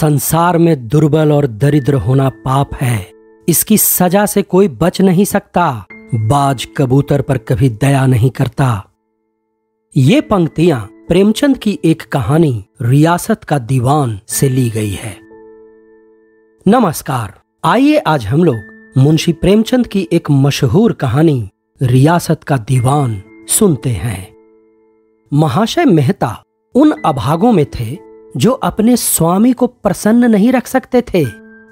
संसार में दुर्बल और दरिद्र होना पाप है। इसकी सजा से कोई बच नहीं सकता। बाज कबूतर पर कभी दया नहीं करता। ये पंक्तियां प्रेमचंद की एक कहानी रियासत का दीवान से ली गई है। नमस्कार, आइए आज हम लोग मुंशी प्रेमचंद की एक मशहूर कहानी रियासत का दीवान सुनते हैं। महाशय मेहता उन अभागों में थे जो अपने स्वामी को प्रसन्न नहीं रख सकते थे।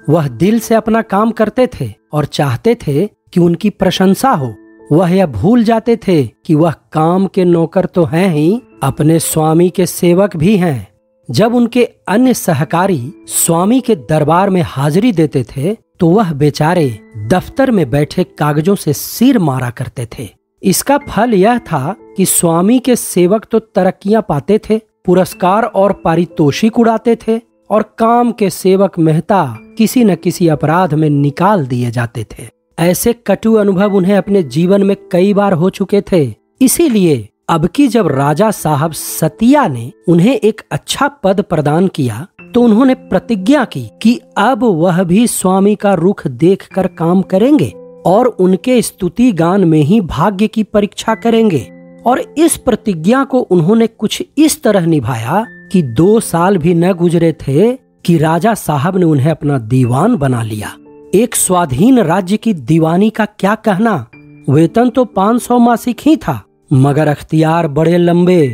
वह दिल से अपना काम करते थे और चाहते थे कि उनकी प्रशंसा हो। वह यह भूल जाते थे कि वह काम के नौकर तो हैं ही, अपने स्वामी के सेवक भी हैं। जब उनके अन्य सहकारी स्वामी के दरबार में हाजिरी देते थे तो वह बेचारे दफ्तर में बैठे कागजों से सिर मारा करते थे। इसका फल यह था कि स्वामी के सेवक तो तरक्कियां पाते थे, पुरस्कार और पारितोषिक उड़ाते थे, और काम के सेवक मेहता किसी न किसी अपराध में निकाल दिए जाते थे। ऐसे कटु अनुभव उन्हें अपने जीवन में कई बार हो चुके थे। इसीलिए अब की जब राजा साहब सतिया ने उन्हें एक अच्छा पद प्रदान किया तो उन्होंने प्रतिज्ञा की कि अब वह भी स्वामी का रुख देखकर काम करेंगे और उनके स्तुति गान में ही भाग्य की परीक्षा करेंगे। और इस प्रतिज्ञा को उन्होंने कुछ इस तरह निभाया कि 2 साल भी न गुजरे थे कि राजा साहब ने उन्हें अपना दीवान बना लिया। एक स्वाधीन राज्य की दीवानी का क्या कहना। वेतन तो 500 मासिक ही था, मगर अख्तियार बड़े लंबे।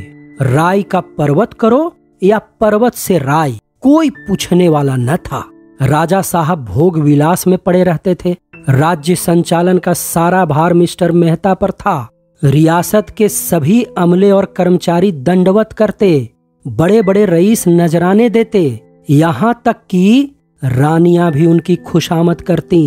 राय का पर्वत करो या पर्वत से राय, कोई पूछने वाला न था। राजा साहब भोग विलास में पड़े रहते थे। राज्य संचालन का सारा भार मिस्टर मेहता पर था। रियासत के सभी अमले और कर्मचारी दंडवत करते, बड़े बड़े रईस नजराने देते, यहाँ तक कि रानियां भी उनकी खुशामद करती।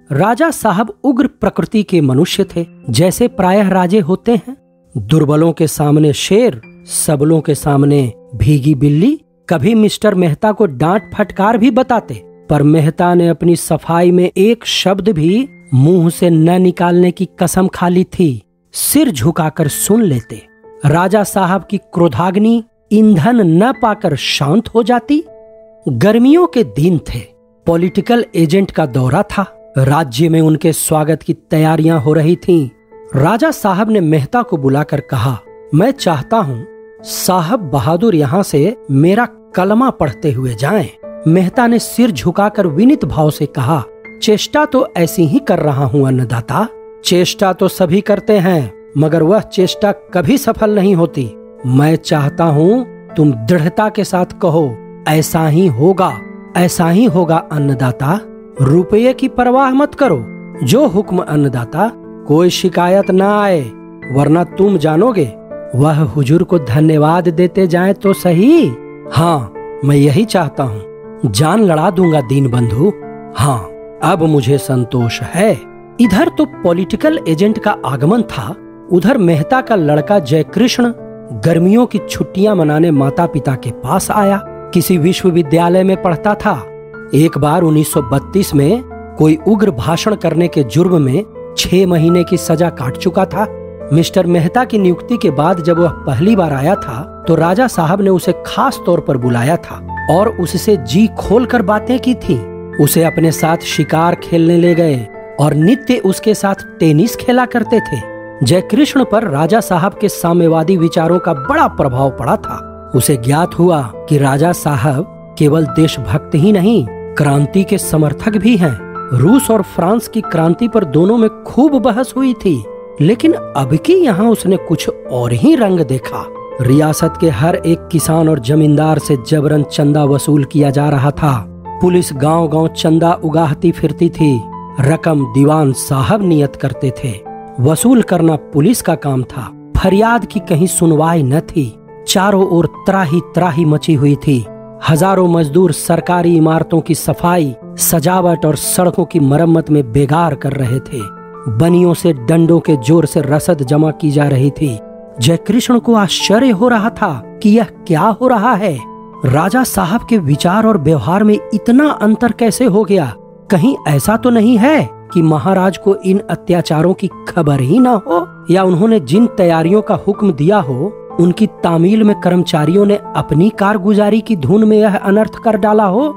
राजा साहब उग्र प्रकृति के मनुष्य थे, जैसे प्रायः राजे होते हैं। दुर्बलों के सामने शेर, सबलों के सामने भीगी बिल्ली। कभी मिस्टर मेहता को डांट फटकार भी बताते, पर मेहता ने अपनी सफाई में एक शब्द भी मुंह से न निकालने की कसम खा ली थी। सिर झुकाकर सुन लेते। राजा साहब की क्रोधाग्नि ईंधन न पाकर शांत हो जाती। गर्मियों के दिन थे, पॉलिटिकल एजेंट का दौरा था। राज्य में उनके स्वागत की तैयारियां हो रही थीं। राजा साहब ने मेहता को बुलाकर कहा, मैं चाहता हूं साहब बहादुर यहाँ से मेरा कलमा पढ़ते हुए जाएं। मेहता ने सिर झुकाकर विनीत भाव से कहा, चेष्टा तो ऐसी ही कर रहा हूँ अन्नदाता। चेष्टा तो सभी करते हैं, मगर वह चेष्टा कभी सफल नहीं होती। मैं चाहता हूँ तुम दृढ़ता के साथ कहो, ऐसा ही होगा, ऐसा ही होगा अन्नदाता। रुपये की परवाह मत करो, जो हुक्म अन्नदाता। कोई शिकायत ना आए, वरना तुम जानोगे। वह हुजूर को धन्यवाद देते जाएं तो सही। हाँ, मैं यही चाहता हूँ। जान लड़ा दूंगा दीन बंधु। हाँ, अब मुझे संतोष है। इधर तो पॉलिटिकल एजेंट का आगमन था, उधर मेहता का लड़का जयकृष्ण गर्मियों की छुट्टियां मनाने माता पिता के पास आया। किसी विश्वविद्यालय में पढ़ता था। एक बार 1932 में कोई उग्र भाषण करने के जुर्म में 6 महीने की सजा काट चुका था। मिस्टर मेहता की नियुक्ति के बाद जब वह पहली बार आया था तो राजा साहब ने उसे खास तौर पर बुलाया था और उससे जी खोलकर बातें की थी। उसे अपने साथ शिकार खेलने ले गए और नित्य उसके साथ टेनिस खेला करते थे। जयकृष्ण पर राजा साहब के साम्यवादी विचारों का बड़ा प्रभाव पड़ा था। उसे ज्ञात हुआ कि राजा साहब केवल देशभक्त ही नहीं, क्रांति के समर्थक भी हैं। रूस और फ्रांस की क्रांति पर दोनों में खूब बहस हुई थी, लेकिन अब की यहाँ उसने कुछ और ही रंग देखा। रियासत के हर एक किसान और जमींदार से जबरन चंदा वसूल किया जा रहा था। पुलिस गांव-गांव चंदा उगाहती फिरती थी। रकम दीवान साहब नियत करते थे। वसूल करना पुलिस का काम था। फरियाद की कहीं सुनवाई न थी। चारों ओर त्राही त्राही मची हुई थी। हजारों मजदूर सरकारी इमारतों की सफाई, सजावट और सड़कों की मरम्मत में बेगार कर रहे थे। बनियों से डंडों के जोर से रसद जमा की जा रही थी। जयकृष्ण को आश्चर्य हो रहा था कि यह क्या हो रहा है। राजा साहब के विचार और व्यवहार में इतना अंतर कैसे हो गया। कहीं ऐसा तो नहीं है कि महाराज को इन अत्याचारों की खबर ही ना हो, या उन्होंने जिन तैयारियों का हुक्म दिया हो उनकी तामील में कर्मचारियों ने अपनी कारगुजारी की धुन में यह अनर्थ कर डाला हो।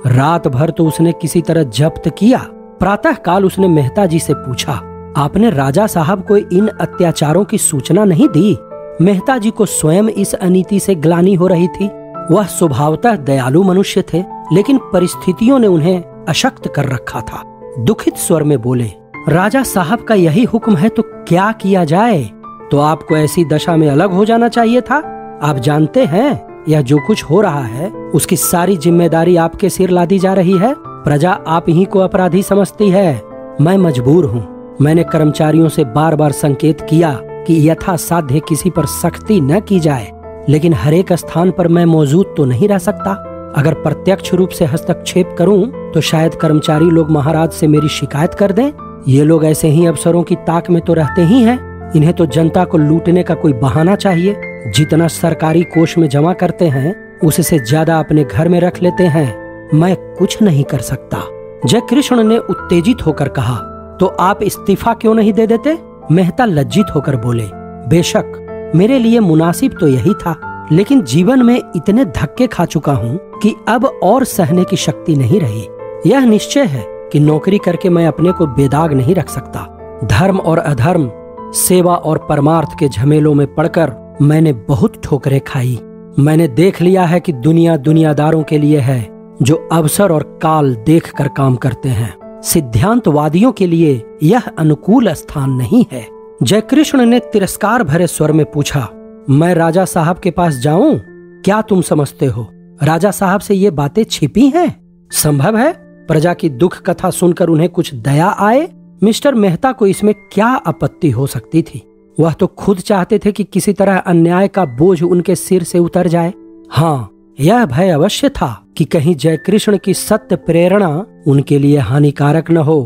रात भर तो उसने किसी तरह जब्त किया। प्रातः काल उसने मेहता जी से पूछा, आपने राजा साहब को इन अत्याचारों की सूचना नहीं दी? मेहता जी को स्वयं इस अनीति से ग्लानि हो रही थी। वह स्वभावतः दयालु मनुष्य थे, लेकिन परिस्थितियों ने उन्हें अशक्त कर रखा था। दुखित स्वर में बोले, राजा साहब का यही हुक्म है तो क्या किया जाए? तो आपको ऐसी दशा में अलग हो जाना चाहिए था। आप जानते हैं यह जो कुछ हो रहा है उसकी सारी जिम्मेदारी आपके सिर लादी जा रही है। प्रजा आप ही को अपराधी समझती है। मैं मजबूर हूँ। मैंने कर्मचारियों से बार बार संकेत किया कि यथासाध्य किसी पर सख्ती न की जाए, लेकिन हर एक स्थान पर मैं मौजूद तो नहीं रह सकता। अगर प्रत्यक्ष रूप से हस्तक्षेप करूं तो शायद कर्मचारी लोग महाराज से मेरी शिकायत कर दें। ये लोग ऐसे ही अफसरों की ताक में तो रहते ही हैं। इन्हें तो जनता को लूटने का कोई बहाना चाहिए। जितना सरकारी कोष में जमा करते हैं उससे ज्यादा अपने घर में रख लेते हैं। मैं कुछ नहीं कर सकता। जयकृष्ण ने उत्तेजित होकर कहा, तो आप इस्तीफा क्यों नहीं दे देते? मेहता लज्जित होकर बोले, बेशक मेरे लिए मुनासिब तो यही था, लेकिन जीवन में इतने धक्के खा चुका हूँ कि अब और सहने की शक्ति नहीं रही। यह निश्चय है कि नौकरी करके मैं अपने को बेदाग नहीं रख सकता। धर्म और अधर्म, सेवा और परमार्थ के झमेलों में पड़कर मैंने बहुत ठोकरें खाई। मैंने देख लिया है कि दुनिया दुनियादारों के लिए है जो अवसर और काल देखकर काम करते हैं। सिद्धांतवादियों के लिए यह अनुकूल स्थान नहीं है। जयकृष्ण ने तिरस्कार भरे स्वर में पूछा, मैं राजा साहब के पास जाऊं? क्या तुम समझते हो राजा साहब से ये बातें छिपी हैं? संभव है प्रजा की दुख कथा सुनकर उन्हें कुछ दया आए? मिस्टर मेहता को इसमें क्या आपत्ति हो सकती थी? वह तो खुद चाहते थे कि किसी तरह अन्याय का बोझ उनके सिर से उतर जाए। हाँ, यह भय अवश्य था कि कहीं जयकृष्ण की सत्य प्रेरणा उनके लिए हानिकारक न हो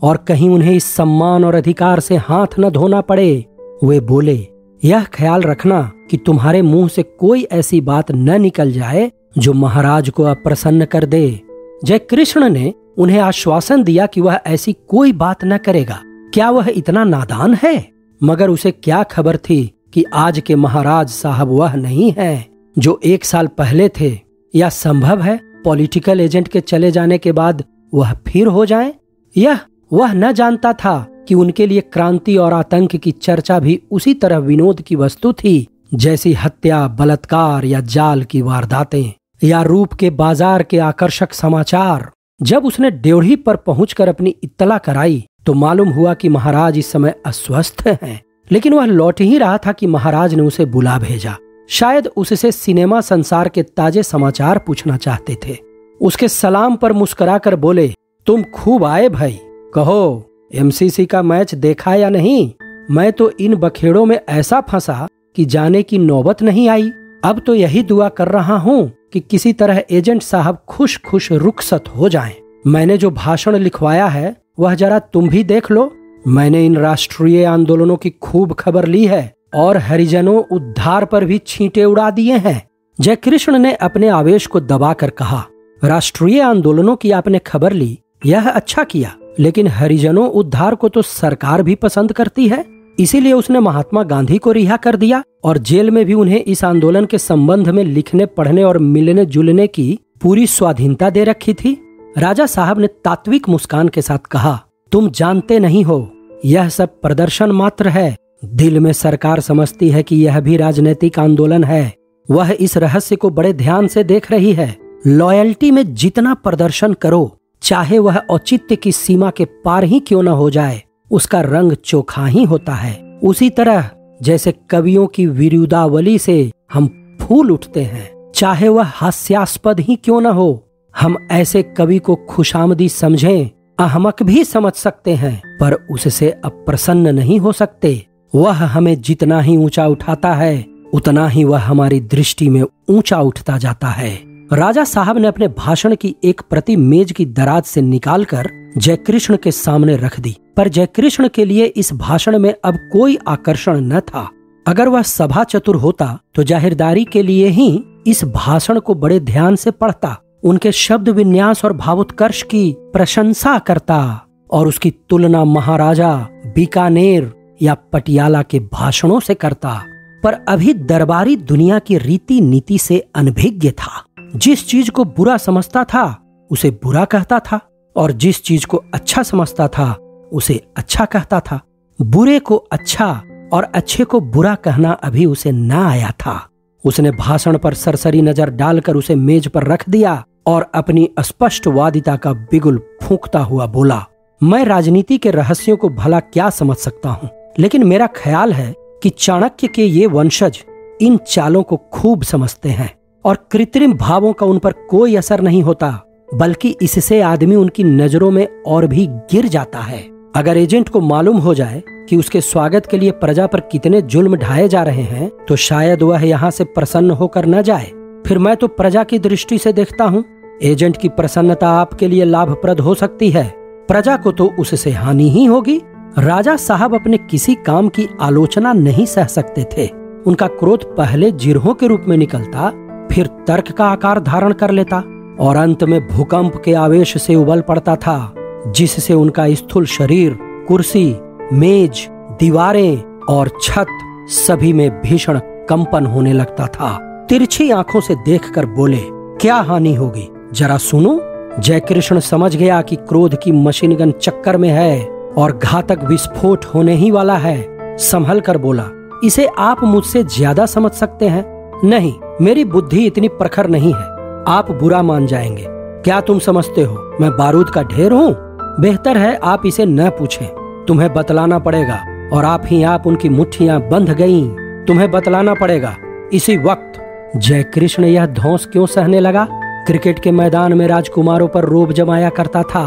और कहीं उन्हें इस सम्मान और अधिकार से हाथ न धोना पड़े। वे बोले, यह ख्याल रखना कि तुम्हारे मुंह से कोई ऐसी बात न निकल जाए जो महाराज को अप्रसन्न कर दे। जयकृष्ण ने उन्हें आश्वासन दिया कि वह ऐसी कोई बात न करेगा। क्या वह इतना नादान है? मगर उसे क्या खबर थी कि आज के महाराज साहब वह नहीं है जो 1 साल पहले थे। या संभव है पॉलिटिकल एजेंट के चले जाने के बाद वह फिर हो जाएं? यह वह न जानता था कि उनके लिए क्रांति और आतंक की चर्चा भी उसी तरह विनोद की वस्तु थी जैसी हत्या, बलात्कार या जाल की वारदातें या रूप के बाजार के आकर्षक समाचार। जब उसने ड्योढ़ी पर पहुंचकर अपनी इत्तला कराई तो मालूम हुआ कि महाराज इस समय अस्वस्थ हैं, लेकिन वह लौट ही रहा था कि महाराज ने उसे बुला भेजा। शायद उससे सिनेमा संसार के ताजे समाचार पूछना चाहते थे। उसके सलाम पर मुस्कुराकर बोले, तुम खूब आए भाई। कहो, एमसीसी का मैच देखा या नहीं? मैं तो इन बखेड़ों में ऐसा फंसा कि जाने की नौबत नहीं आई। अब तो यही दुआ कर रहा हूँ कि किसी तरह एजेंट साहब खुश खुश रुखसत हो जाएं। मैंने जो भाषण लिखवाया है वह जरा तुम भी देख लो। मैंने इन राष्ट्रीय आंदोलनों की खूब खबर ली है और हरिजनों उद्धार पर भी छींटे उड़ा दिए हैं। जयकृष्ण ने अपने आवेश को दबाकर कहा, राष्ट्रीय आंदोलनों की आपने खबर ली, यह अच्छा किया, लेकिन हरिजनों उद्धार को तो सरकार भी पसंद करती है। इसीलिए उसने महात्मा गांधी को रिहा कर दिया और जेल में भी उन्हें इस आंदोलन के संबंध में लिखने, पढ़ने और मिलने जुलने की पूरी स्वाधीनता दे रखी थी। राजा साहब ने तात्विक मुस्कान के साथ कहा, तुम जानते नहीं हो, यह सब प्रदर्शन मात्र है। दिल में सरकार समझती है कि यह भी राजनीतिक आंदोलन है। वह इस रहस्य को बड़े ध्यान से देख रही है। लॉयल्टी में जितना प्रदर्शन करो, चाहे वह औचित्य की सीमा के पार ही क्यों न हो जाए, उसका रंग चोखा ही होता है। उसी तरह जैसे कवियों की विरुदावली से हम फूल उठते हैं, चाहे वह हास्यास्पद ही क्यों न हो। हम ऐसे कवि को खुशामदी समझें, अहमक भी समझ सकते हैं, पर उससे अप्रसन्न नहीं हो सकते। वह हमें जितना ही ऊंचा उठाता है, उतना ही वह हमारी दृष्टि में ऊंचा उठता जाता है। राजा साहब ने अपने भाषण की एक प्रति मेज की दराज से निकालकर जयकृष्ण के सामने रख दी, पर जयकृष्ण के लिए इस भाषण में अब कोई आकर्षण न था। अगर वह सभा चतुर होता तो जाहिरदारी के लिए ही इस भाषण को बड़े ध्यान से पढ़ता, उनके शब्द विन्यास और भावोत्कर्ष की प्रशंसा करता और उसकी तुलना महाराजा, बीकानेर या पटियाला के भाषणों से करता। पर अभी दरबारी दुनिया की रीति नीति से अनभिज्ञ था। जिस चीज को बुरा समझता था उसे बुरा कहता था और जिस चीज को अच्छा समझता था उसे अच्छा कहता था। बुरे को अच्छा और अच्छे को बुरा कहना अभी उसे ना आया था। उसने भाषण पर सरसरी नजर डालकर उसे मेज पर रख दिया और अपनी स्पष्टवादिता का बिगुल फूंकता हुआ बोला, मैं राजनीति के रहस्यों को भला क्या समझ सकता हूँ, लेकिन मेरा ख्याल है कि चाणक्य के ये वंशज इन चालों को खूब समझते हैं और कृत्रिम भावों का उन पर कोई असर नहीं होता, बल्कि इससे आदमी उनकी नजरों में और भी गिर जाता है। अगर एजेंट को मालूम हो जाए कि उसके स्वागत के लिए प्रजा पर कितने जुल्म ढाए जा रहे हैं तो शायद वह यहाँ से प्रसन्न होकर न जाए। फिर मैं तो प्रजा की दृष्टि से देखता हूँ, एजेंट की प्रसन्नता आपके लिए लाभप्रद हो सकती है, प्रजा को तो उससे हानि ही होगी। राजा साहब अपने किसी काम की आलोचना नहीं सह सकते थे। उनका क्रोध पहले जिरहों के रूप में निकलता, फिर तर्क का आकार धारण कर लेता और अंत में भूकंप के आवेश से उबल पड़ता था, जिससे उनका स्थूल शरीर, कुर्सी, मेज, दीवारें और छत सभी में भीषण कंपन होने लगता था। तिरछी आंखों से देखकर बोले, क्या हानि होगी, जरा सुनो। जयकृष्ण समझ गया कि क्रोध की मशीन गन चक्कर में है और घातक विस्फोट होने ही वाला है। संभल कर बोला, इसे आप मुझसे ज्यादा समझ सकते हैं। नहीं, मेरी बुद्धि इतनी प्रखर नहीं है, आप बुरा मान जाएंगे। क्या तुम समझते हो मैं बारूद का ढेर हूँ? बेहतर है आप इसे न पूछें, तुम्हें बतलाना पड़ेगा। और आप ही आप उनकी मुट्ठियां बंध गईं, तुम्हें बतलाना पड़ेगा। इसी वक्त जयकृष्ण यह धौंस क्यों सहने लगा? क्रिकेट के मैदान में राजकुमारों पर रोब जमाया करता था,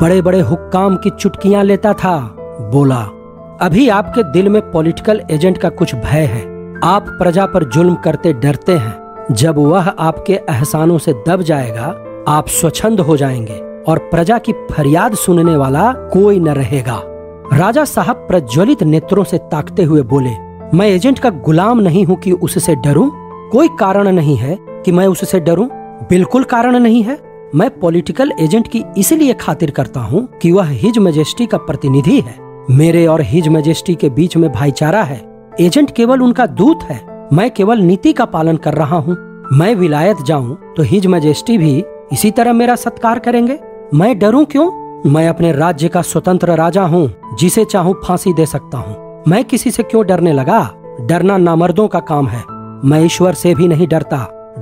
बड़े बड़े हुक्काम की चुटकियां लेता था। बोला, अभी आपके दिल में पॉलिटिकल एजेंट का कुछ भय है। आप प्रजा पर जुल्म करते डरते हैं। जब वह आपके एहसानों से दब जाएगा आप स्वच्छंद हो जाएंगे और प्रजा की फरियाद सुनने वाला कोई न रहेगा। राजा साहब प्रज्वलित नेत्रों से ताकते हुए बोले, मैं एजेंट का गुलाम नहीं हूँ कि उससे डरूं। कोई कारण नहीं है कि मैं उससे डरूं, बिल्कुल कारण नहीं है। मैं पॉलिटिकल एजेंट की इसलिए खातिर करता हूँ कि वह हिज मैजेस्टी का प्रतिनिधि है। मेरे और हिज मैजेस्टी के बीच में भाईचारा है। एजेंट केवल उनका दूत है, मैं केवल नीति का पालन कर रहा हूँ। मैं विलायत जाऊँ तो हिज मैजेस्टी भी इसी तरह मेरा सत्कार करेंगे। मैं डरूं क्यों? मैं अपने राज्य का स्वतंत्र राजा हूँ, जिसे चाहूँ फांसी दे सकता हूँ। मैं किसी से क्यों डरने लगा? डरना नामर्दों का काम है। मैं ईश्वर से भी नहीं डरता।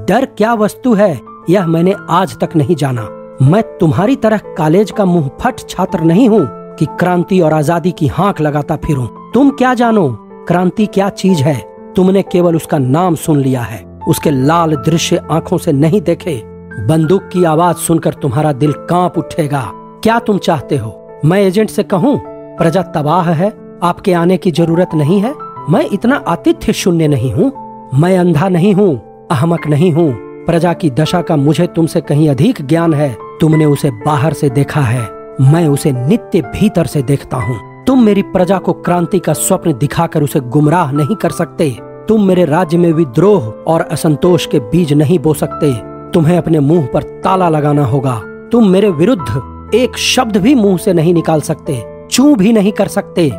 डर क्या वस्तु है यह मैंने आज तक नहीं जाना। मैं तुम्हारी तरह कॉलेज का मुंहफट छात्र नहीं हूँ कि क्रांति और आजादी की हाँक लगाता फिरूं। तुम क्या जानो क्रांति क्या चीज है? तुमने केवल उसका नाम सुन लिया है, उसके लाल दृश्य आंखों से नहीं देखे। बंदूक की आवाज सुनकर तुम्हारा दिल कांप उठेगा। क्या तुम चाहते हो मैं एजेंट से कहूँ प्रजा तबाह है, आपके आने की जरूरत नहीं है? मैं इतना आतिथ्य शून्य नहीं हूँ। मैं अंधा नहीं हूँ, अहमक नहीं हूँ। प्रजा की दशा का मुझे तुमसे कहीं अधिक ज्ञान है। तुमने उसे बाहर से देखा है, मैं उसे नित्य भीतर से देखता हूँ। तुम मेरी प्रजा को क्रांति का स्वप्न दिखाकर उसे गुमराह नहीं कर सकते। तुम मेरे राज्य में विद्रोह और असंतोष के बीज नहीं बो सकते। तुम्हें अपने मुंह पर ताला लगाना होगा। तुम मेरे विरुद्ध एक शब्द भी मुंह से नहीं निकाल सकते, चू भी नहीं कर सकते।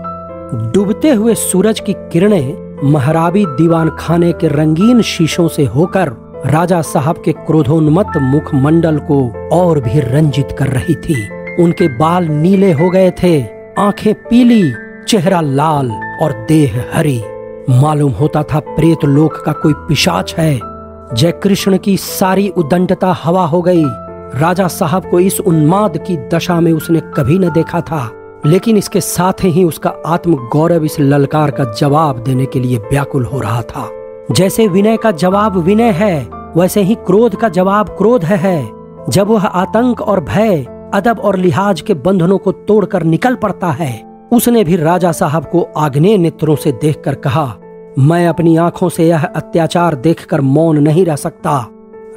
डूबते हुए सूरज की किरणें महराबी दीवान खाने के रंगीन शीशों से होकर राजा साहब के क्रोधोन्मत्त मुखमंडल को और भी रंजित कर रही थी। उनके बाल नीले हो गए थे, आंखें पीली, चेहरा लाल और देह हरी। मालूम होता था प्रेत लोक का कोई पिशाच है। जयकृष्ण की सारी उद्दंडता हवा हो गई। राजा साहब को इस उन्माद की दशा में उसने कभी न देखा था, लेकिन इसके साथ ही उसका आत्म गौरव इस ललकार का जवाब देने के लिए व्याकुल हो रहा था। जैसे विनय का जवाब विनय है, वैसे ही क्रोध का जवाब क्रोध है। जब वह आतंक और भय, अदब और लिहाज के बंधनों को तोड़कर निकल पड़ता है। उसने भी राजा साहब को आग्नेय नेत्रों से देखकर कहा, मैं अपनी आंखों से यह अत्याचार देखकर मौन नहीं रह सकता।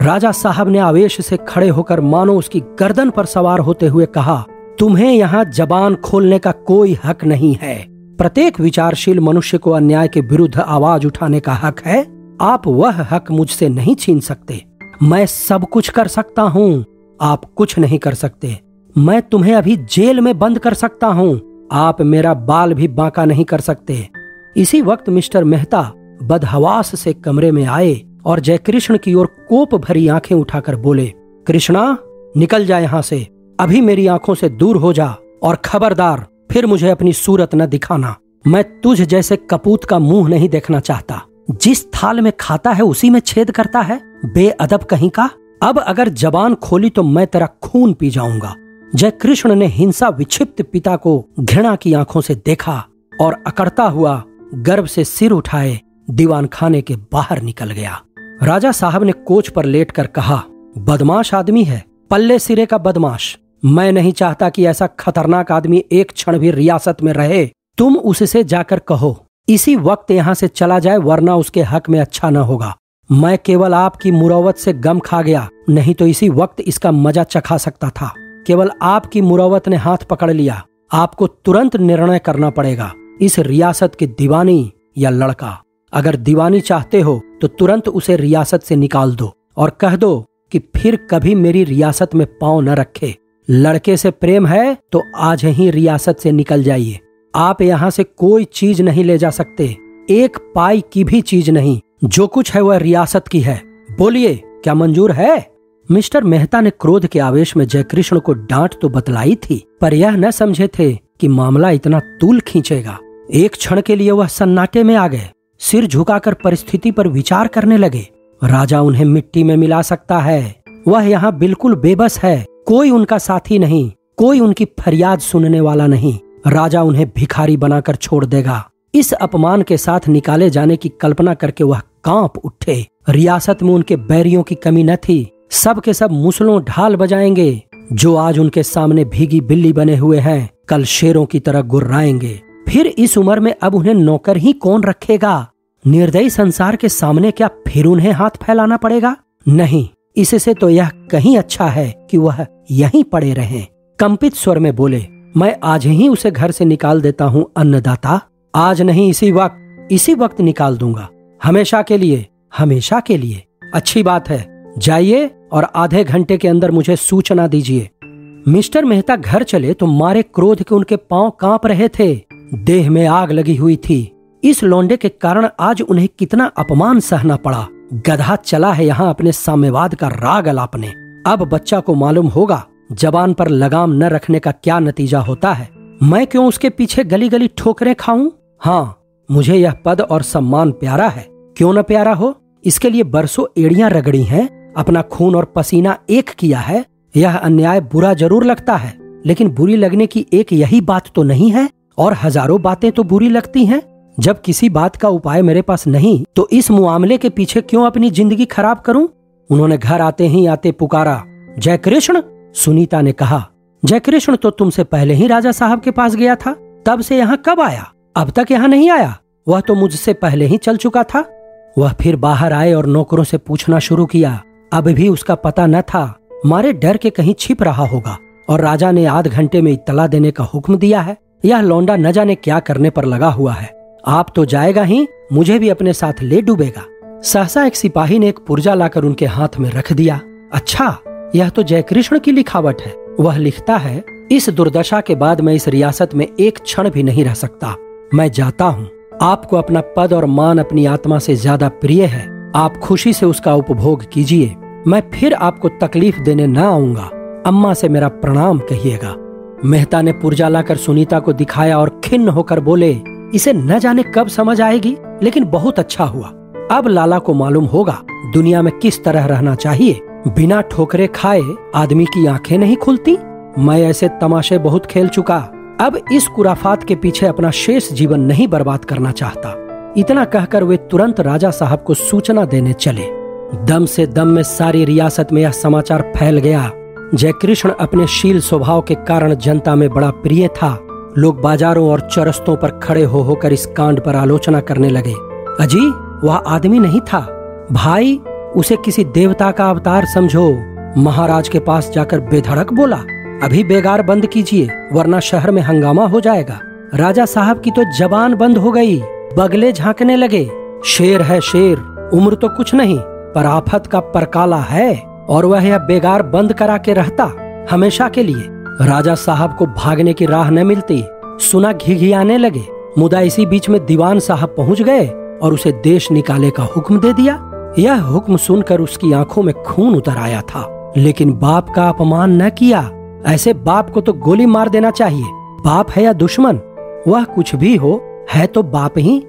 राजा साहब ने आवेश से खड़े होकर मानो उसकी गर्दन पर सवार होते हुए कहा, तुम्हें यहाँ जबान खोलने का कोई हक नहीं है। प्रत्येक विचारशील मनुष्य को अन्याय के विरुद्ध आवाज उठाने का हक है। आप वह हक मुझसे नहीं छीन सकते। मैं सब कुछ कर सकता हूँ, आप कुछ नहीं कर सकते। मैं तुम्हें अभी जेल में बंद कर सकता हूँ, आप मेरा बाल भी बांका नहीं कर सकते। इसी वक्त मिस्टर मेहता बदहवास से कमरे में आए और जयकृष्ण की ओर कोप भरी आंखें उठाकर बोले, कृष्णा, निकल जा यहाँ से, अभी मेरी आंखों से दूर हो जा, और खबरदार फिर मुझे अपनी सूरत न दिखाना। मैं तुझ जैसे कपूत का मुंह नहीं देखना चाहता। जिस थाल में खाता है उसी में छेद करता है, बेअदब कहीं का। अब अगर जबान खोली तो मैं तेरा खून पी जाऊंगा। जय कृष्ण ने हिंसा विक्षिप्त पिता को घृणा की आंखों से देखा और अकड़ता हुआ गर्व से सिर उठाए दीवान खाने के बाहर निकल गया। राजा साहब ने कोच पर लेटकर कहा, बदमाश आदमी है, पल्ले सिरे का बदमाश। मैं नहीं चाहता कि ऐसा खतरनाक आदमी एक क्षण भी रियासत में रहे। तुम उससे जाकर कहो इसी वक्त यहाँ से चला जाए, वरना उसके हक में अच्छा न होगा। मैं केवल आपकी मुरौवत से गम खा गया, नहीं तो इसी वक्त इसका मजा चखा सकता था। केवल आपकी मुरौवत ने हाथ पकड़ लिया। आपको तुरंत निर्णय करना पड़ेगा, इस रियासत की दीवानी या लड़का। अगर दीवानी चाहते हो तो तुरंत उसे रियासत से निकाल दो और कह दो कि फिर कभी मेरी रियासत में पांव न रखे। लड़के से प्रेम है तो आज ही रियासत से निकल जाइए। आप यहाँ से कोई चीज नहीं ले जा सकते, एक पाई की भी चीज नहीं। जो कुछ है वह रियासत की है। बोलिए, क्या मंजूर है? मिस्टर मेहता ने क्रोध के आवेश में जयकृष्ण को डांट तो बतलाई थी, पर यह न समझे थे कि मामला इतना तूल खींचेगा। एक क्षण के लिए वह सन्नाटे में आ गए, सिर झुकाकर परिस्थिति पर विचार करने लगे। राजा उन्हें मिट्टी में मिला सकता है, वह यहाँ बिल्कुल बेबस है। कोई उनका साथी नहीं, कोई उनकी फरियाद सुनने वाला नहीं। राजा उन्हें भिखारी बनाकर छोड़ देगा। इस अपमान के साथ निकाले जाने की कल्पना करके वह कांप उठे। रियासत में उनके बैरियों की कमी न थी। सब के सब मुसलों ढाल बजाएंगे। जो आज उनके सामने भीगी बिल्ली बने हुए हैं, कल शेरों की तरह गुर्राएंगे। फिर इस उम्र में अब उन्हें नौकर ही कौन रखेगा? निर्दयी संसार के सामने क्या फिर उन्हें हाथ फैलाना पड़ेगा? नहीं, इससे तो यह कहीं अच्छा है कि वह यहीं पड़े रहें। कंपित स्वर में बोले, मैं आज ही उसे घर से निकाल देता हूँ अन्नदाता। आज नहीं, इसी वक्त निकाल दूंगा, हमेशा के लिए, हमेशा के लिए। अच्छी बात है, जाइए और आधे घंटे के अंदर मुझे सूचना दीजिए। मिस्टर मेहता घर चले तो मारे क्रोध के उनके पांव कांप रहे थे, देह में आग लगी हुई थी। इस लौंडे के कारण आज उन्हें कितना अपमान सहना पड़ा। गधा चला है यहाँ अपने साम्यवाद का राग अलापने। अब बच्चा को मालूम होगा जबान पर लगाम न रखने का क्या नतीजा होता है। मैं क्यों उसके पीछे गली गली ठोकरें खाऊं? हाँ, मुझे यह पद और सम्मान प्यारा है। क्यों न प्यारा हो? इसके लिए बरसों एड़ियां रगड़ी हैं, अपना खून और पसीना एक किया है। यह अन्याय बुरा जरूर लगता है, लेकिन बुरी लगने की एक यही बात तो नहीं है, और हजारों बातें तो बुरी लगती हैं। जब किसी बात का उपाय मेरे पास नहीं तो इस मुआमले के पीछे क्यों अपनी जिंदगी खराब करूं? उन्होंने घर आते ही आते पुकारा, जय कृष्ण। सुनीता ने कहा, जय कृष्ण तो तुमसे पहले ही राजा साहब के पास गया था, तब से यहाँ कब आया? अब तक यहाँ नहीं आया। वह तो मुझसे पहले ही चल चुका था। वह फिर बाहर आए और नौकरों से पूछना शुरू किया। अब भी उसका पता न था, मारे डर के कहीं छिप रहा होगा, और राजा ने आध घंटे में इत्तला देने का हुक्म दिया है। यह लौंडा न जाने क्या करने पर लगा हुआ है। आप तो जाएगा ही, मुझे भी अपने साथ ले डूबेगा। सहसा एक सिपाही ने एक पुर्जा लाकर उनके हाथ में रख दिया। अच्छा, यह तो जयकृष्ण की लिखावट है। वह लिखता है, इस दुर्दशा के बाद मैं इस रियासत में एक क्षण भी नहीं रह सकता। मैं जाता हूँ। आपको अपना पद और मान अपनी आत्मा से ज्यादा प्रिय है। आप खुशी से उसका उपभोग कीजिए। मैं फिर आपको तकलीफ देने न आऊंगा। अम्मा से मेरा प्रणाम कहिएगा। मेहता ने पुर्जा लाकर सुनीता को दिखाया और खिन्न होकर बोले, इसे न जाने कब समझ आएगी, लेकिन बहुत अच्छा हुआ। अब लाला को मालूम होगा दुनिया में किस तरह रहना चाहिए। बिना ठोकरे खाए आदमी की आंखें नहीं खुलती। मैं ऐसे तमाशे बहुत खेल चुका। अब इस कुराफात के पीछे अपना शेष जीवन नहीं बर्बाद करना चाहता। इतना कहकर वे तुरंत राजा साहब को सूचना देने चले। दम से दम में सारी रियासत में यह समाचार फैल गया। जयकृष्ण अपने शील स्वभाव के कारण जनता में बड़ा प्रिय था। लोग बाजारों और चरस्तों पर खड़े हो होकर इस कांड पर आलोचना करने लगे। अजी, वह आदमी नहीं था भाई, उसे किसी देवता का अवतार समझो। महाराज के पास जाकर बेधड़क बोला, अभी बेगार बंद कीजिए वरना शहर में हंगामा हो जाएगा। राजा साहब की तो जबान बंद हो गई, बगले झांकने लगे। शेर है शेर, उम्र तो कुछ नहीं पर आफत का परकाला है, और वह यह बेगार बंद करा के रहता हमेशा के लिए। राजा साहब को भागने की राह न मिलती। सुना घिघियाने लगे। मुदा इसी बीच में दीवान साहब पहुंच गए और उसे देश निकाले का हुक्म दे दिया। यह हुक्म सुनकर उसकी आंखों में खून उतर आया था। लेकिन बाप का अपमान न किया। ऐसे बाप को तो गोली मार देना चाहिए। बाप है या दुश्मन, वह कुछ भी हो, है तो बाप ही।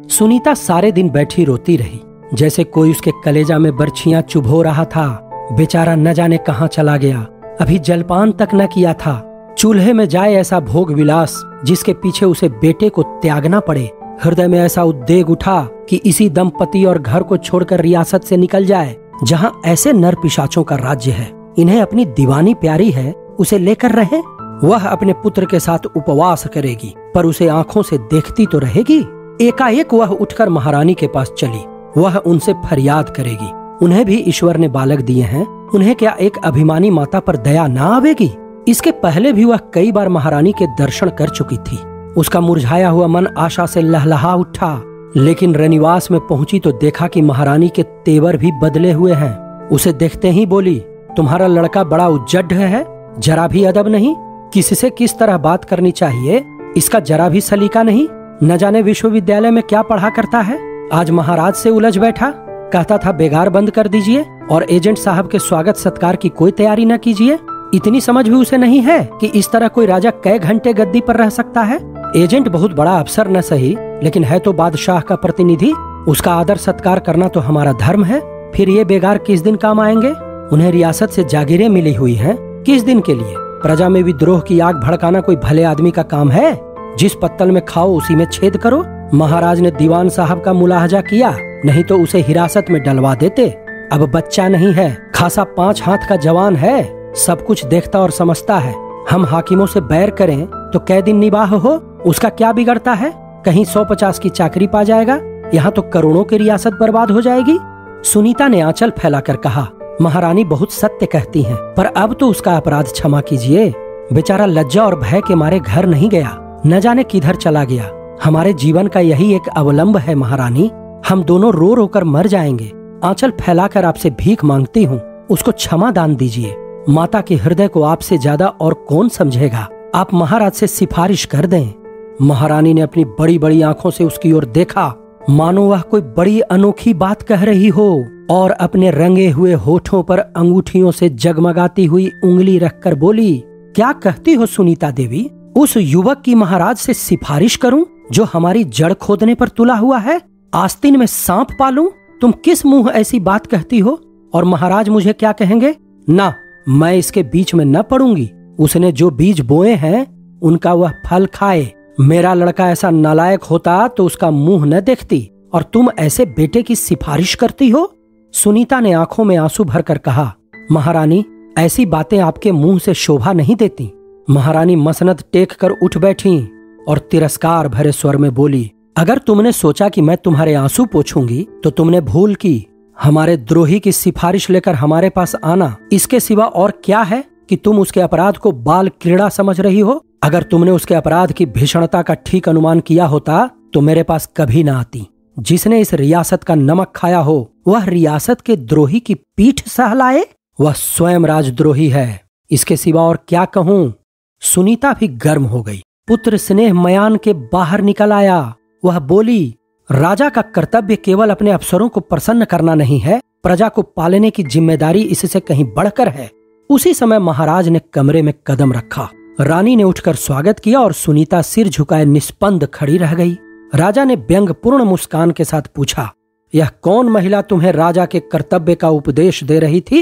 सुनीता सारे दिन बैठी रोती रही, जैसे कोई उसके कलेजा में बर्छियां चुभो रहा था। बेचारा न जाने कहाँ चला गया, अभी जलपान तक न किया था। चूल्हे में जाए ऐसा भोग विलास जिसके पीछे उसे बेटे को त्यागना पड़े। हृदय में ऐसा उद्वेग उठा कि इसी दंपति और घर को छोड़कर रियासत से निकल जाए, जहाँ ऐसे नर पिशाचों का राज्य है। इन्हें अपनी दीवानी प्यारी है, उसे लेकर रहे। वह अपने पुत्र के साथ उपवास करेगी, पर उसे आंखों से देखती तो रहेगी। एकाएक वह उठकर महारानी के पास चली। वह उनसे फरियाद करेगी। उन्हें भी ईश्वर ने बालक दिए हैं, उन्हें क्या एक अभिमानी माता पर दया ना आवेगी? इसके पहले भी वह कई बार महारानी के दर्शन कर चुकी थी। उसका मुरझाया हुआ मन आशा से लहलहा उठा, लेकिन रनिवास में पहुंची तो देखा कि महारानी के तेवर भी बदले हुए हैं। उसे देखते ही बोली, तुम्हारा लड़का बड़ा उज्जड है, जरा भी अदब नहीं। किससे किस तरह बात करनी चाहिए इसका जरा भी सलीका नहीं। न जाने विश्वविद्यालय में क्या पढ़ा करता है, आज महाराज से उलझ बैठा। कहता था बेगार बंद कर दीजिए और एजेंट साहब के स्वागत सत्कार की कोई तैयारी न कीजिए। इतनी समझ भी उसे नहीं है कि इस तरह कोई राजा कई घंटे गद्दी पर रह सकता है। एजेंट बहुत बड़ा अफसर न सही, लेकिन है तो बादशाह का प्रतिनिधि। उसका आदर सत्कार करना तो हमारा धर्म है। फिर ये बेगार किस दिन काम आएंगे? उन्हें रियासत से जागीरें मिली हुई हैं, किस दिन के लिए? प्रजा में विद्रोह की आग भड़काना कोई भले आदमी का काम है? जिस पत्तल में खाओ उसी में छेद करो। महाराज ने दीवान साहब का मुलाहजा किया, नहीं तो उसे हिरासत में डलवा देते। अब बच्चा नहीं है, खासा 5 हाथ का जवान है, सब कुछ देखता और समझता है। हम हाकिमों से बैर करें तो कै दिन निबाह हो, उसका क्या बिगड़ता है? कहीं 150 की चाकरी पा जाएगा, यहाँ तो करोड़ों की रियासत बर्बाद हो जाएगी। सुनीता ने आंचल फैलाकर कहा, महारानी बहुत सत्य कहती हैं, पर अब तो उसका अपराध क्षमा कीजिए। बेचारा लज्जा और भय के मारे घर नहीं गया, न जाने किधर चला गया। हमारे जीवन का यही एक अवलंब है महारानी, हम दोनों रो रो कर मर जाएंगे। आंचल फैलाकर आपसे भीख मांगती हूँ, उसको क्षमा दान दीजिए। माता के हृदय को आपसे ज्यादा और कौन समझेगा? आप महाराज से सिफारिश कर दें। महारानी ने अपनी बड़ी बड़ी आंखों से उसकी ओर देखा, मानो वह कोई बड़ी अनोखी बात कह रही हो, और अपने रंगे हुए होठों पर अंगूठियों से जगमगाती हुई उंगली रखकर बोली, क्या कहती हो सुनीता देवी? उस युवक की महाराज से सिफारिश करूं जो हमारी जड़ खोदने पर तुला हुआ है? आस्तीन में सांप पालूं? तुम किस मुंह ऐसी बात कहती हो? और महाराज मुझे क्या कहेंगे? ना, मैं इसके बीच में न पड़ूंगी। उसने जो बीज बोए हैं उनका वह फल खाए। मेरा लड़का ऐसा नालायक होता तो उसका मुंह न देखती, और तुम ऐसे बेटे की सिफारिश करती हो? सुनीता ने आंखों में आंसू भरकर कहा, महारानी ऐसी बातें आपके मुंह से शोभा नहीं देती। महारानी मसनद टेक कर उठ बैठी और तिरस्कार भरे स्वर में बोली, अगर तुमने सोचा कि मैं तुम्हारे आंसू पोंछूंगी तो तुमने भूल की। हमारे द्रोही की सिफारिश लेकर हमारे पास आना, इसके सिवा और क्या है कि तुम उसके अपराध को बाल क्रीड़ा समझ रही हो? अगर तुमने उसके अपराध की भीषणता का ठीक अनुमान किया होता तो मेरे पास कभी न आती। जिसने इस रियासत का नमक खाया हो वह रियासत के द्रोही की पीठ सहलाए? वह स्वयं राजद्रोही है, इसके सिवा और क्या कहूँ? सुनीता भी गर्म हो गई। पुत्र स्नेह मयान के बाहर निकल आया। वह बोली, राजा का कर्तव्य केवल अपने अफसरों को प्रसन्न करना नहीं है, प्रजा को पालने की जिम्मेदारी इससे कहीं बढ़कर है। उसी समय महाराज ने कमरे में कदम रखा। रानी ने उठकर स्वागत किया और सुनीता सिर झुकाए निष्पन्द खड़ी रह गई। राजा ने व्यंग्यपूर्ण मुस्कान के साथ पूछा, यह कौन महिला तुम्हें राजा के कर्तव्य का उपदेश दे रही थी?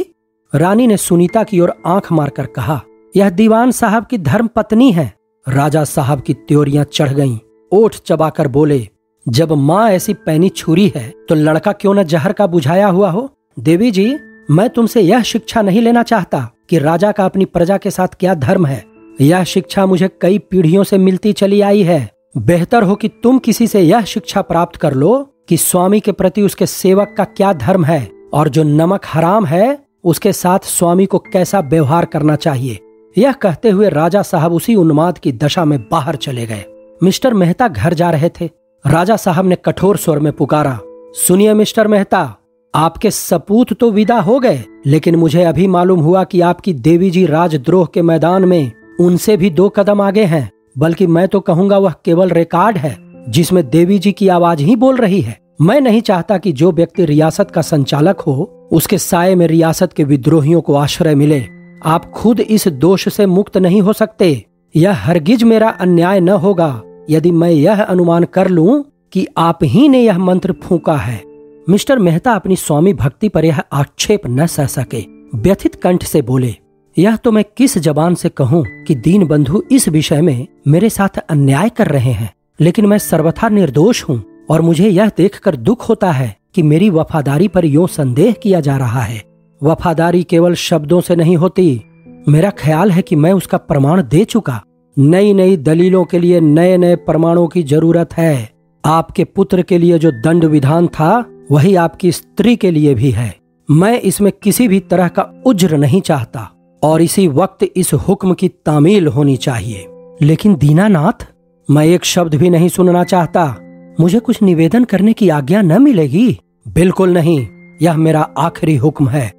रानी ने सुनीता की ओर आंख मारकर कहा, यह दीवान साहब की धर्म पत्नी है। राजा साहब की त्योरियां चढ़ गईं। ओठ चबाकर बोले, जब माँ ऐसी पैनी छुरी है तो लड़का क्यों न जहर का बुझाया हुआ हो? देवी जी, मैं तुमसे यह शिक्षा नहीं लेना चाहता कि राजा का अपनी प्रजा के साथ क्या धर्म है। यह शिक्षा मुझे कई पीढ़ियों से मिलती चली आई है। बेहतर हो कि तुम किसी से यह शिक्षा प्राप्त कर लो कि स्वामी के प्रति उसके सेवक का क्या धर्म है, और जो नमक हराम है उसके साथ स्वामी को कैसा व्यवहार करना चाहिए। यह कहते हुए राजा साहब उसी उन्माद की दशा में बाहर चले गए। मिस्टर मेहता घर जा रहे थे। राजा साहब ने कठोर स्वर में पुकारा, सुनिए मिस्टर मेहता, आपके सपूत तो विदा हो गए, लेकिन मुझे अभी मालूम हुआ कि आपकी देवी जी राजद्रोह के मैदान में उनसे भी 2 कदम आगे हैं। बल्कि मैं तो कहूंगा वह केवल रिकॉर्ड है जिसमें देवी जी की आवाज ही बोल रही है। मैं नहीं चाहता कि जो व्यक्ति रियासत का संचालक हो उसके साये में रियासत के विद्रोहियों को आश्रय मिले। आप खुद इस दोष से मुक्त नहीं हो सकते। यह हरगिज मेरा अन्याय न होगा यदि मैं यह अनुमान कर लूं कि आप ही ने यह मंत्र फूंका है। मिस्टर मेहता अपनी स्वामी भक्ति पर यह आक्षेप न सह सके, व्यथित कंठ से बोले, यह तो मैं किस जबान से कहूं कि दीन बंधु इस विषय में मेरे साथ अन्याय कर रहे हैं, लेकिन मैं सर्वथा निर्दोष हूं और मुझे यह देखकर दुख होता है कि मेरी वफादारी पर यूं संदेह किया जा रहा है। वफादारी केवल शब्दों से नहीं होती। मेरा ख्याल है कि मैं उसका प्रमाण दे चुका। नई नई दलीलों के लिए नए नए प्रमाणों की जरूरत है। आपके पुत्र के लिए जो दंड विधान था वही आपकी स्त्री के लिए भी है। मैं इसमें किसी भी तरह का उज्र नहीं चाहता और इसी वक्त इस हुक्म की तामील होनी चाहिए। लेकिन दीनानाथ, मैं एक शब्द भी नहीं सुनना चाहता। मुझे कुछ निवेदन करने की आज्ञा न मिलेगी? बिल्कुल नहीं, यह मेरा आखिरी हुक्म है।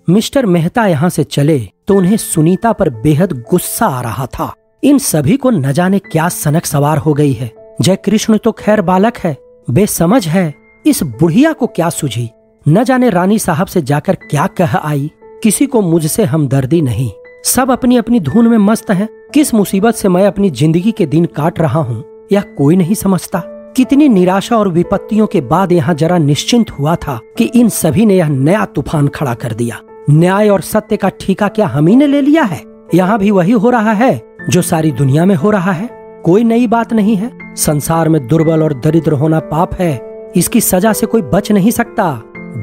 मिस्टर मेहता यहाँ से चले तो उन्हें सुनीता पर बेहद गुस्सा आ रहा था। इन सभी को न जाने क्या सनक सवार हो गई है। जय कृष्ण तो खैर बालक है, बेसमझ है। इस बुढ़िया को क्या सूझी? न जाने रानी साहब से जाकर क्या कह आई। किसी को मुझसे हमदर्दी नहीं, सब अपनी अपनी धुन में मस्त हैं। किस मुसीबत से मैं अपनी जिंदगी के दिन काट रहा हूँ यह कोई नहीं समझता। कितनी निराशा और विपत्तियों के बाद यहाँ जरा निश्चिंत हुआ था कि इन सभी ने यह नया तूफान खड़ा कर दिया। न्याय और सत्य का ठेका क्या हम ही ने ले लिया है? यहाँ भी वही हो रहा है जो सारी दुनिया में हो रहा है। कोई नई बात नहीं है। संसार में दुर्बल और दरिद्र होना पाप है। इसकी सजा से कोई बच नहीं सकता।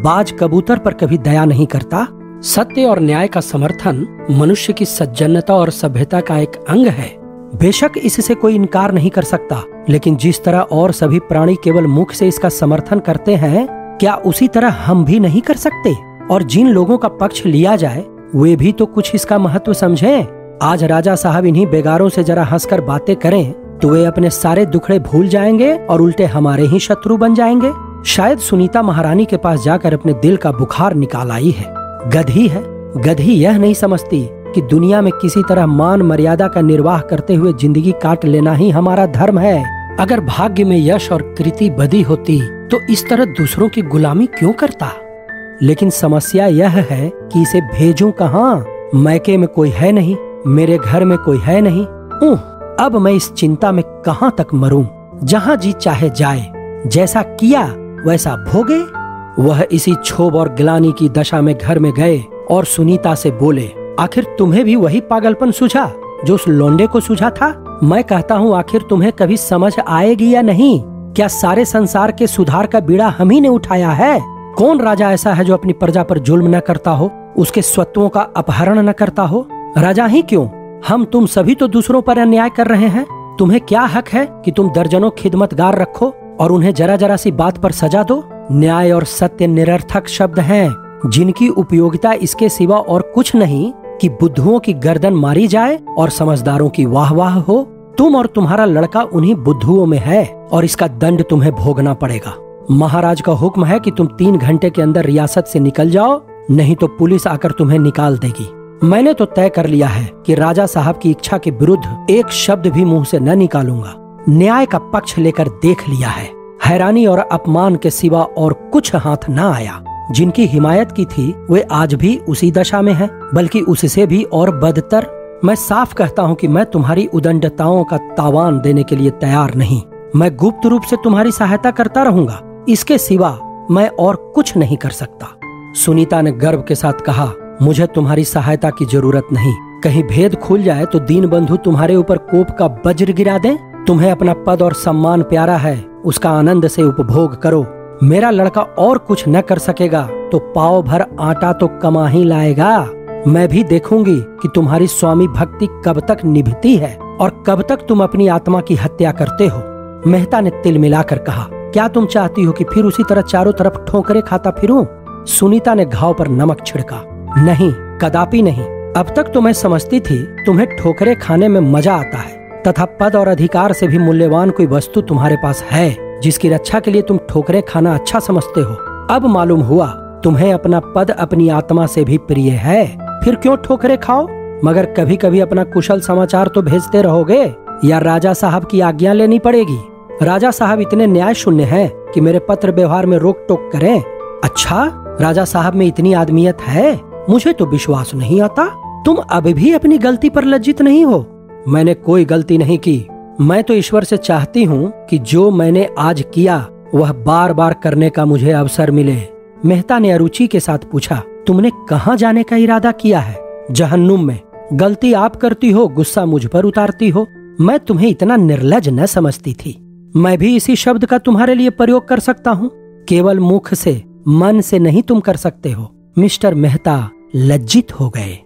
बाज कबूतर पर कभी दया नहीं करता। सत्य और न्याय का समर्थन मनुष्य की सज्जनता और सभ्यता का एक अंग है। बेशक इससे कोई इनकार नहीं कर सकता, लेकिन जिस तरह और सभी प्राणी केवल मुख से इसका समर्थन करते हैं, क्या उसी तरह हम भी नहीं कर सकते? और जिन लोगों का पक्ष लिया जाए वे भी तो कुछ इसका महत्व समझें। आज राजा साहब इन्हीं बेगारों से जरा हंसकर बातें करें तो वे अपने सारे दुखड़े भूल जाएंगे और उल्टे हमारे ही शत्रु बन जाएंगे। शायद सुनीता महारानी के पास जाकर अपने दिल का बुखार निकाल आई है। गधी है, गधी यह नहीं समझती कि दुनिया में किसी तरह मान मर्यादा का निर्वाह करते हुए जिंदगी काट लेना ही हमारा धर्म है। अगर भाग्य में यश और कृति बदी होती तो इस तरह दूसरों की गुलामी क्यों करता? लेकिन समस्या यह है कि इसे भेजूं कहाँ? मैके में कोई है नहीं, मेरे घर में कोई है नहीं। अब मैं इस चिंता में कहाँ तक मरूं? जहाँ जी चाहे जाए, जैसा किया वैसा भोगे। वह इसी क्षोभ और ग्लानि की दशा में घर में गए और सुनीता से बोले, आखिर तुम्हें भी वही पागलपन सूझा जो उस लौंडे को सूझा था? मैं कहता हूँ आखिर तुम्हें कभी समझ आएगी या नहीं? क्या सारे संसार के सुधार का बीड़ा हम ही ने उठाया है? कौन राजा ऐसा है जो अपनी प्रजा पर जुल्म न करता हो, उसके स्वत्वों का अपहरण न करता हो? राजा ही क्यों, हम तुम सभी तो दूसरों पर अन्याय कर रहे हैं। तुम्हें क्या हक है कि तुम दर्जनों खिदमतगार रखो और उन्हें जरा जरा सी बात पर सजा दो? न्याय और सत्य निरर्थक शब्द हैं, जिनकी उपयोगिता इसके सिवा और कुछ नहीं कि बुद्धुओं की गर्दन मारी जाए और समझदारों की वाह वाह हो। तुम और तुम्हारा लड़का उन्हीं बुद्धुओं में है और इसका दंड तुम्हें भोगना पड़ेगा। महाराज का हुक्म है कि तुम 3 घंटे के अंदर रियासत से निकल जाओ, नहीं तो पुलिस आकर तुम्हें निकाल देगी। मैंने तो तय कर लिया है कि राजा साहब की इच्छा के विरुद्ध एक शब्द भी मुंह से न निकालूंगा। न्याय का पक्ष लेकर देख लिया है। हैरानी और अपमान के सिवा और कुछ हाथ न आया। जिनकी हिमायत की थी वे आज भी उसी दशा में हैं, बल्कि उससे भी और बदतर। मैं साफ कहता हूँ कि मैं तुम्हारी उदंडताओं का तावान देने के लिए तैयार नहीं। मैं गुप्त रूप से तुम्हारी सहायता करता रहूंगा, इसके सिवा मैं और कुछ नहीं कर सकता। सुनीता ने गर्व के साथ कहा, मुझे तुम्हारी सहायता की जरूरत नहीं। कहीं भेद खुल जाए तो दीन बंधु तुम्हारे ऊपर कोप का वज्र गिरा दें। तुम्हें अपना पद और सम्मान प्यारा है, उसका आनंद से उपभोग करो। मेरा लड़का और कुछ न कर सकेगा तो पाव भर आटा तो कमा ही लाएगा। मैं भी देखूंगी कि तुम्हारी स्वामी भक्ति कब तक निभती है और कब तक तुम अपनी आत्मा की हत्या करते हो। मेहता ने तिल मिलाकर कहा, क्या तुम चाहती हो कि फिर उसी तरह चारों तरफ ठोकरे खाता फिरूं? सुनीता ने घाव पर नमक छिड़का, नहीं, कदापि नहीं। अब तक तो मैं समझती थी तुम्हें ठोकरे खाने में मजा आता है तथा पद और अधिकार से भी मूल्यवान कोई वस्तु तुम्हारे पास है जिसकी रक्षा के लिए तुम ठोकरे खाना अच्छा समझते हो। अब मालूम हुआ तुम्हें अपना पद अपनी आत्मा से भी प्रिय है। फिर क्यों ठोकरे खाओ? मगर कभी कभी अपना कुशल समाचार तो भेजते रहोगे या राजा साहब की आज्ञा लेनी पड़ेगी? राजा साहब इतने न्याय शून्य हैं कि मेरे पत्र व्यवहार में रोक टोक करें। अच्छा, राजा साहब में इतनी आदमियत है? मुझे तो विश्वास नहीं आता। तुम अभी भी अपनी गलती पर लज्जित नहीं हो? मैंने कोई गलती नहीं की। मैं तो ईश्वर से चाहती हूँ कि जो मैंने आज किया वह बार बार करने का मुझे अवसर मिले। मेहता ने अरुचि के साथ पूछा, तुमने कहाँ जाने का इरादा किया है? जहन्नुम में। गलती आप करती हो, गुस्सा मुझ पर उतारती हो। मैं तुम्हें इतना निर्लज न समझती थी। मैं भी इसी शब्द का तुम्हारे लिए प्रयोग कर सकता हूँ। केवल मुख से, मन से नहीं तुम कर सकते हो। मिस्टर मेहता लज्जित हो गए।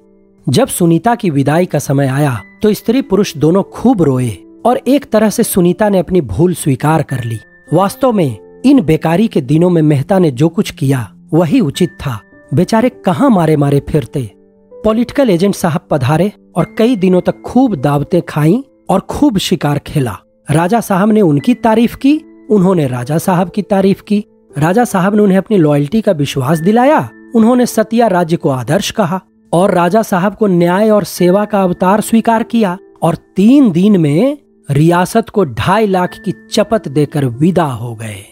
जब सुनीता की विदाई का समय आया तो स्त्री पुरुष दोनों खूब रोए और एक तरह से सुनीता ने अपनी भूल स्वीकार कर ली। वास्तव में इन बेकारी के दिनों में मेहता ने जो कुछ किया वही उचित था। बेचारे कहाँ मारे मारे फिरते। पॉलिटिकल एजेंट साहब पधारे और कई दिनों तक खूब दावतें खाई और खूब शिकार खेला। राजा साहब ने उनकी तारीफ की, उन्होंने राजा साहब की तारीफ की। राजा साहब ने उन्हें अपनी लॉयल्टी का विश्वास दिलाया, उन्होंने सतिया राज्य को आदर्श कहा और राजा साहब को न्याय और सेवा का अवतार स्वीकार किया और 3 दिन में रियासत को 2.5 लाख की चपत देकर विदा हो गए।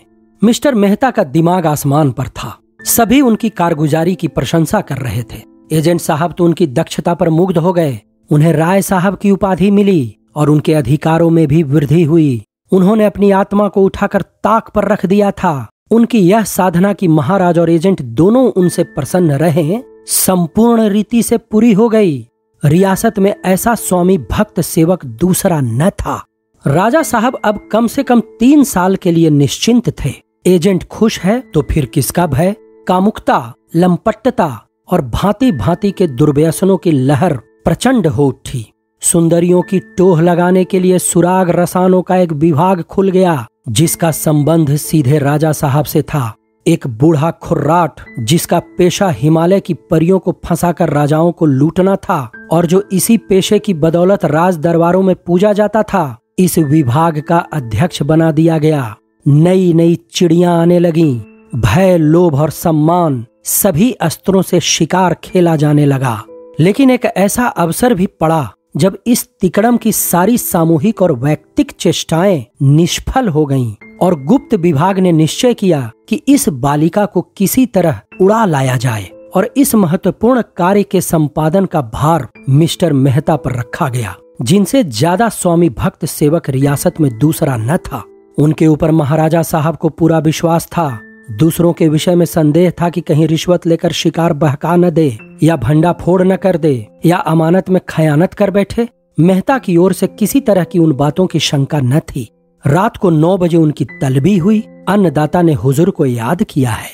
मिस्टर मेहता का दिमाग आसमान पर था। सभी उनकी कारगुजारी की प्रशंसा कर रहे थे। एजेंट साहब तो उनकी दक्षता पर मुग्ध हो गए। उन्हें राय साहब की उपाधि मिली और उनके अधिकारों में भी वृद्धि हुई। उन्होंने अपनी आत्मा को उठाकर ताक पर रख दिया था। उनकी यह साधना कि महाराज और एजेंट दोनों उनसे प्रसन्न रहे संपूर्ण रीति से पूरी हो गई। रियासत में ऐसा स्वामी भक्त सेवक दूसरा न था। राजा साहब अब कम से कम 3 साल के लिए निश्चिंत थे। एजेंट खुश है तो फिर किसका भय। कामुकता, लंपटता और भांति भांति के दुर्व्यसनों की लहर प्रचंड हो उठी। सुंदरियों की टोह लगाने के लिए सुराग रसानों का एक विभाग खुल गया जिसका संबंध सीधे राजा साहब से था। एक बूढ़ा खुर्राट जिसका पेशा हिमालय की परियों को फंसाकर राजाओं को लूटना था और जो इसी पेशे की बदौलत राज दरबारों में पूजा जाता था, इस विभाग का अध्यक्ष बना दिया गया। नई नई चिड़ियां आने लगीं। भय, लोभ और सम्मान सभी अस्त्रों से शिकार खेला जाने लगा। लेकिन एक ऐसा अवसर भी पड़ा जब इस तिकड़म की सारी सामूहिक और वैयक्तिक चेष्टाएं निष्फल हो गईं और गुप्त विभाग ने निश्चय किया कि इस बालिका को किसी तरह उड़ा लाया जाए और इस महत्वपूर्ण कार्य के संपादन का भार मिस्टर मेहता पर रखा गया, जिनसे ज्यादा स्वामी भक्त सेवक रियासत में दूसरा न था। उनके ऊपर महाराजा साहब को पूरा विश्वास था। दूसरों के विषय में संदेह था कि कहीं रिश्वत लेकर शिकार बहका न दे या भंडा फोड़ न कर दे या अमानत में खयानत कर बैठे। मेहता की ओर से किसी तरह की उन बातों की शंका न थी। रात को 9 बजे उनकी तलबी हुई। अन्नदाता ने हुजूर को याद किया है।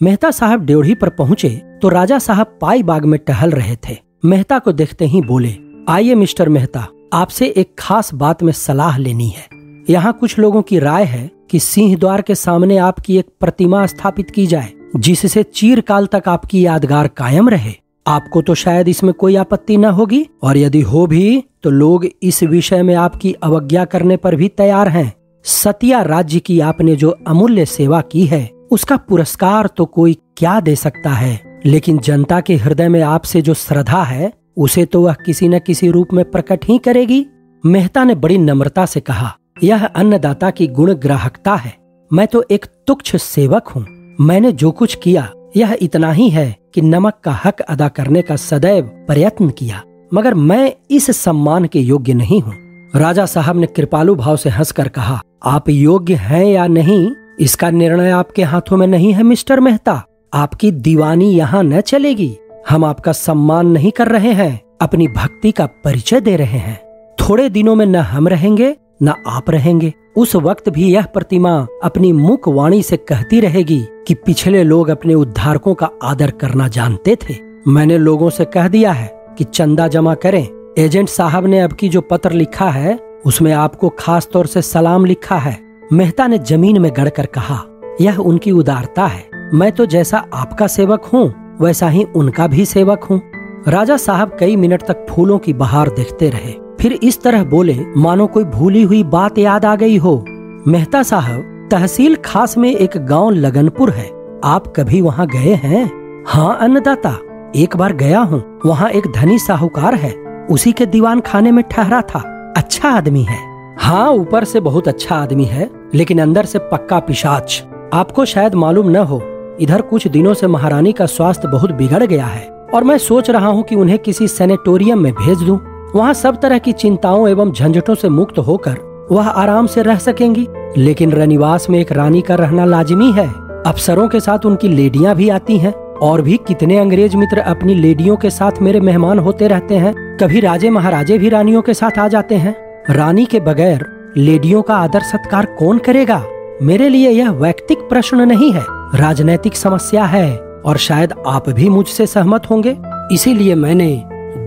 मेहता साहब ड्योढ़ी पर पहुंचे तो राजा साहब पाई बाग में टहल रहे थे। मेहता को देखते ही बोले, आइए मिस्टर मेहता, आपसे एक खास बात में सलाह लेनी है। यहाँ कुछ लोगों की राय है कि सिंह द्वार के सामने आपकी एक प्रतिमा स्थापित की जाए जिससे चिरकाल तक आपकी यादगार कायम रहे। आपको तो शायद इसमें कोई आपत्ति न होगी और यदि हो भी तो लोग इस विषय में आपकी अवज्ञा करने पर भी तैयार हैं। सतिया राज्य की आपने जो अमूल्य सेवा की है उसका पुरस्कार तो कोई क्या दे सकता है, लेकिन जनता के हृदय में आपसे जो श्रद्धा है उसे तो वह किसी न किसी रूप में प्रकट ही करेगी। मेहता ने बड़ी नम्रता से कहा, यह अन्नदाता की गुण ग्राहकता है। मैं तो एक तुच्छ सेवक हूँ। मैंने जो कुछ किया यह इतना ही है कि नमक का हक अदा करने का सदैव प्रयत्न किया, मगर मैं इस सम्मान के योग्य नहीं हूँ। राजा साहब ने कृपालु भाव से हंसकर कहा, आप योग्य हैं या नहीं इसका निर्णय आपके हाथों में नहीं है मिस्टर मेहता। आपकी दीवानी यहाँ न चलेगी। हम आपका सम्मान नहीं कर रहे हैं, अपनी भक्ति का परिचय दे रहे हैं। थोड़े दिनों में न हम रहेंगे न आप रहेंगे। उस वक्त भी यह प्रतिमा अपनी मुख वाणी से कहती रहेगी कि पिछले लोग अपने उद्धारकों का आदर करना जानते थे। मैंने लोगों से कह दिया है कि चंदा जमा करें। एजेंट साहब ने अब की जो पत्र लिखा है उसमें आपको खास तौर से सलाम लिखा है। मेहता ने जमीन में गड़कर कहा, यह उनकी उदारता है। मैं तो जैसा आपका सेवक हूँ वैसा ही उनका भी सेवक हूँ। राजा साहब कई मिनट तक फूलों की बहार देखते रहे, फिर इस तरह बोले मानो कोई भूली हुई बात याद आ गई हो। मेहता साहब, तहसील खास में एक गांव लगनपुर है, आप कभी वहाँ गए हैं? हाँ अन्नदाता, एक बार गया हूँ। वहाँ एक धनी साहूकार है, उसी के दीवान खाने में ठहरा था। अच्छा आदमी है। हाँ, ऊपर से बहुत अच्छा आदमी है, लेकिन अंदर से पक्का पिशाच। आपको शायद मालूम न हो, इधर कुछ दिनों से महारानी का स्वास्थ्य बहुत बिगड़ गया है और मैं सोच रहा हूँ कि उन्हें किसी सैनिटोरियम में भेज दूं। वहाँ सब तरह की चिंताओं एवं झंझटों से मुक्त होकर वह आराम से रह सकेंगी। लेकिन रनिवास में एक रानी का रहना लाजिमी है। अफसरों के साथ उनकी लेडियां भी आती हैं और भी कितने अंग्रेज मित्र अपनी लेडियों के साथ मेरे मेहमान होते रहते हैं। कभी राजे महाराजे भी रानियों के साथ आ जाते हैं। रानी के बगैर लेडियों का आदर सत्कार कौन करेगा? मेरे लिए यह वैयक्तिक प्रश्न नहीं है, राजनैतिक समस्या है और शायद आप भी मुझसे सहमत होंगे। इसीलिए मैंने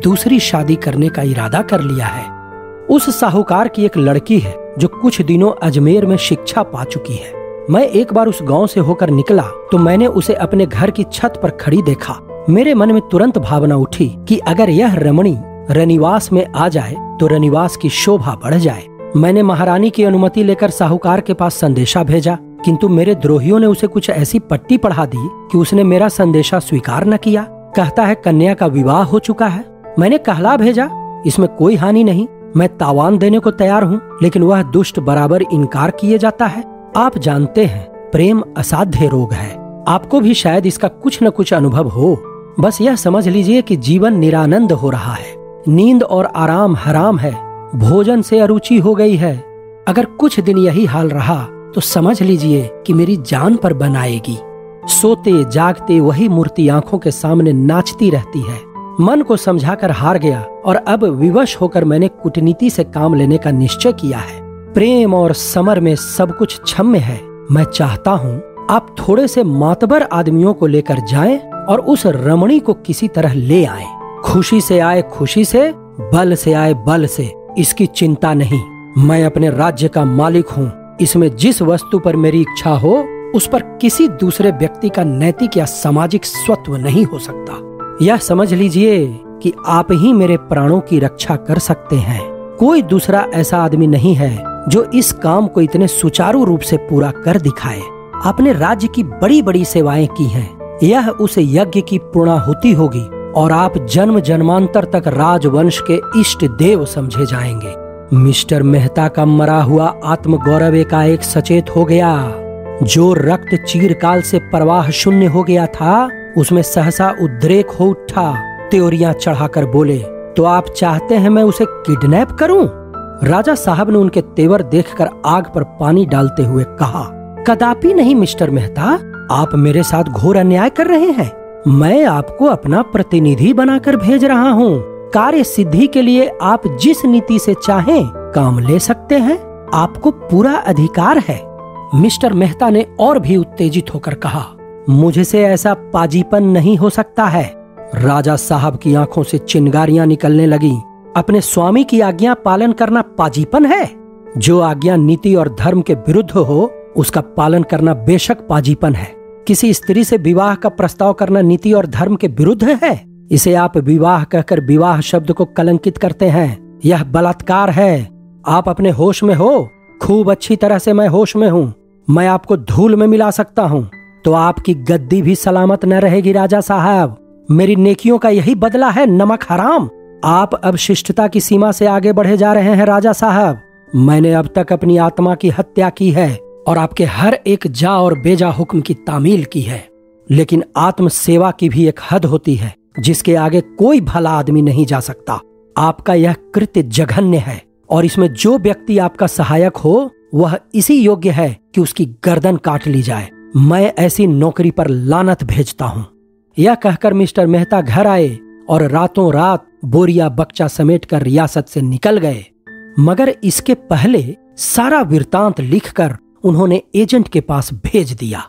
दूसरी शादी करने का इरादा कर लिया है। उस साहूकार की एक लड़की है जो कुछ दिनों अजमेर में शिक्षा पा चुकी है। मैं एक बार उस गांव से होकर निकला तो मैंने उसे अपने घर की छत पर खड़ी देखा। मेरे मन में तुरंत भावना उठी कि अगर यह रमणी रनिवास में आ जाए तो रनिवास की शोभा बढ़ जाए। मैंने महारानी की अनुमति लेकर साहूकार के पास संदेशा भेजा, किंतु मेरे द्रोहियों ने उसे कुछ ऐसी पट्टी पढ़ा दी कि उसने मेरा संदेशा स्वीकार न किया। कहता है कन्या का विवाह हो चुका है। मैंने कहला भेजा, इसमें कोई हानि नहीं, मैं तावान देने को तैयार हूँ, लेकिन वह दुष्ट बराबर इनकार किए जाता है। आप जानते हैं, प्रेम असाध्य रोग है। आपको भी शायद इसका कुछ न कुछ अनुभव हो। बस यह समझ लीजिए कि जीवन निरानंद हो रहा है। नींद और आराम हराम है। भोजन से अरुचि हो गई है। अगर कुछ दिन यही हाल रहा तो समझ लीजिए कि मेरी जान पर बन आएगी। सोते जागते वही मूर्ति आंखों के सामने नाचती रहती है। मन को समझाकर हार गया और अब विवश होकर मैंने कूटनीति से काम लेने का निश्चय किया है। प्रेम और समर में सब कुछ क्षम्य है। मैं चाहता हूँ आप थोड़े से मातबर आदमियों को लेकर जाएं और उस रमणी को किसी तरह ले आएं। खुशी से आए खुशी से, बल से आए बल से, इसकी चिंता नहीं। मैं अपने राज्य का मालिक हूँ। इसमें जिस वस्तु पर मेरी इच्छा हो उस पर किसी दूसरे व्यक्ति का नैतिक या सामाजिक स्वत्व नहीं हो सकता। यह समझ लीजिए कि आप ही मेरे प्राणों की रक्षा कर सकते हैं। कोई दूसरा ऐसा आदमी नहीं है जो इस काम को इतने सुचारू रूप से पूरा कर दिखाए। आपने राज्य की बड़ी बड़ी सेवाएं की हैं। यह उस यज्ञ की पूर्णाहुति होगी और आप जन्म जन्मांतर तक राजवंश के इष्ट देव समझे जाएंगे। मिस्टर मेहता का मरा हुआ आत्मगौरव एकाएक सचेत हो गया। जो रक्त चीरकाल से प्रवाह शून्य हो गया था उसमें सहसा उद्रेक हो उठा। त्योरियां चढ़ाकर बोले, तो आप चाहते हैं मैं उसे किडनैप करूं? राजा साहब ने उनके तेवर देखकर आग पर पानी डालते हुए कहा, कदापि नहीं मिस्टर मेहता, आप मेरे साथ घोर अन्याय कर रहे हैं। मैं आपको अपना प्रतिनिधि बनाकर भेज रहा हूँ। कार्य सिद्धि के लिए आप जिस नीति से चाहें काम ले सकते हैं। आपको पूरा अधिकार है। मिस्टर मेहता ने और भी उत्तेजित होकर कहा, मुझसे ऐसा पाजीपन नहीं हो सकता है। राजा साहब की आंखों से चिंगारियां निकलने लगी। अपने स्वामी की आज्ञा पालन करना पाजीपन है? जो आज्ञा नीति और धर्म के विरुद्ध हो उसका पालन करना बेशक पाजीपन है। किसी स्त्री से विवाह का प्रस्ताव करना नीति और धर्म के विरुद्ध है। इसे आप विवाह कहकर विवाह शब्द को कलंकित करते हैं। यह बलात्कार है। आप अपने होश में हो? खूब अच्छी तरह से मैं होश में हूँ। मैं आपको धूल में मिला सकता हूँ तो आपकी गद्दी भी सलामत न रहेगी राजा साहब। मेरी नेकियों का यही बदला है, नमक हराम। आप अब शिष्टता की सीमा से आगे बढ़े जा रहे हैं राजा साहब। मैंने अब तक अपनी आत्मा की हत्या की है और आपके हर एक जा और बेजा हुक्म की तामील की है। लेकिन आत्म सेवा की भी एक हद होती है जिसके आगे कोई भला आदमी नहीं जा सकता। आपका यह कृत्य जघन्य है और इसमें जो व्यक्ति आपका सहायक हो वह इसी योग्य है कि उसकी गर्दन काट ली जाए। मैं ऐसी नौकरी पर लानत भेजता हूँ। यह कहकर मिस्टर मेहता घर आए और रातों रात बोरिया बक्चा समेटकर रियासत से निकल गए। मगर इसके पहले सारा वृत्तांत लिखकर उन्होंने एजेंट के पास भेज दिया।